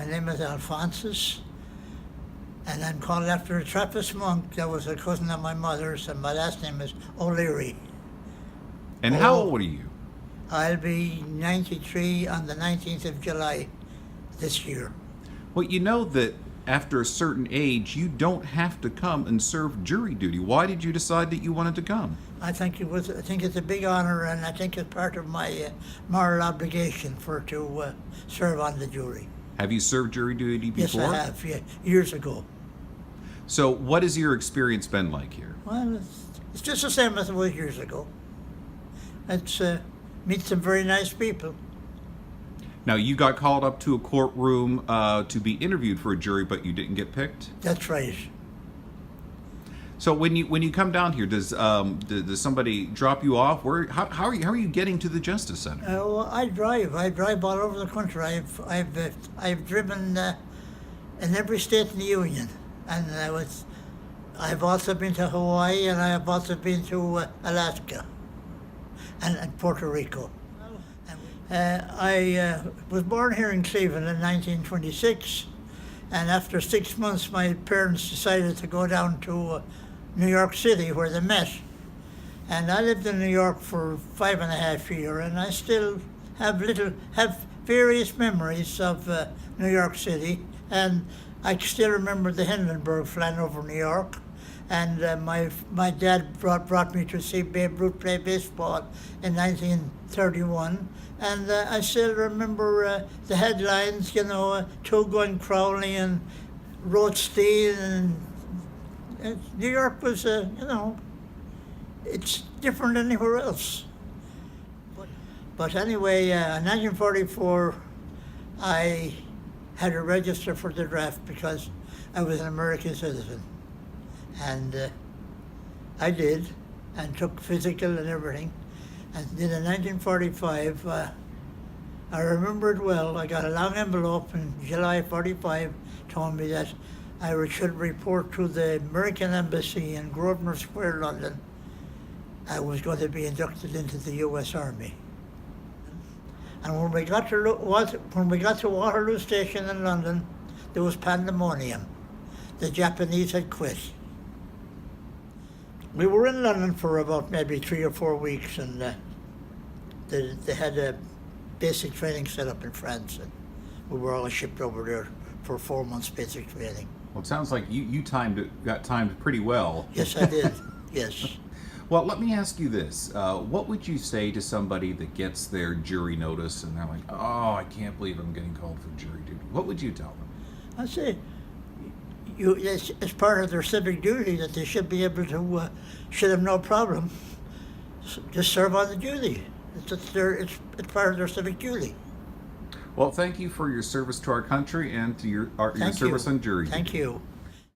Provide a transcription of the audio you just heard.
My name is Alphonsus, and I'm called after a Trappist monk that was a cousin of my mother's, and my last name is O'Leary. And how old are you? I'll be 93 on the 19th of July this year. Well, you know that after a certain age, you don't have to come and serve jury duty. Why did you decide that you wanted to come? I think it's a big honor, and I think it's part of my moral obligation to serve on the jury. Have you served jury duty before? Yes, I have, yeah, years ago. So what has your experience been like here? Well, it's just the same as it was years ago. It's meet some very nice people. Now, you got called up to a courtroom to be interviewed for a jury, but you didn't get picked? That's right. So when you come down here, does somebody drop you off? How are you getting to the Justice Center? Well, I drive all over the country. I've driven in every state in the union, and I've also been to Hawaii, and I have also been to Alaska and Puerto Rico. I was born here in Cleveland in 1926, and after 6 months, my parents decided to go down to New York City, where they met. And I lived in New York for 5.5 years, and I still have various memories of New York City. And I still remember the Hindenburg flying over New York. And my dad brought me to see Babe Ruth play baseball in 1931. And I still remember the headlines, two going Crowley and Rothstein. And New York was, it's different than anywhere else. But anyway, in 1944, I had to register for the draft because I was an American citizen. And I did, and took physical and everything. And then in 1945, I remember it well. I got a long envelope in July 45, told me that I should report to the American Embassy in Grosvenor Square, London. I was going to be inducted into the U.S. Army. And when we got to Waterloo Station in London, there was pandemonium. The Japanese had quit. We were in London for about maybe 3 or 4 weeks, and they had a basic training set up in France, and we were all shipped over there for 4 months basic training. Well, it sounds like you got timed pretty well. Yes, I did. Yes. Well, let me ask you this. What would you say to somebody that gets their jury notice and they're like, oh, I can't believe I'm getting called for jury duty? What would you tell them? I say, it's part of their civic duty that they should be able to, should have no problem, just serve on the duty. It's part of their civic duty. Well, thank you for your service to our country and to your service on jury duty. Thank you.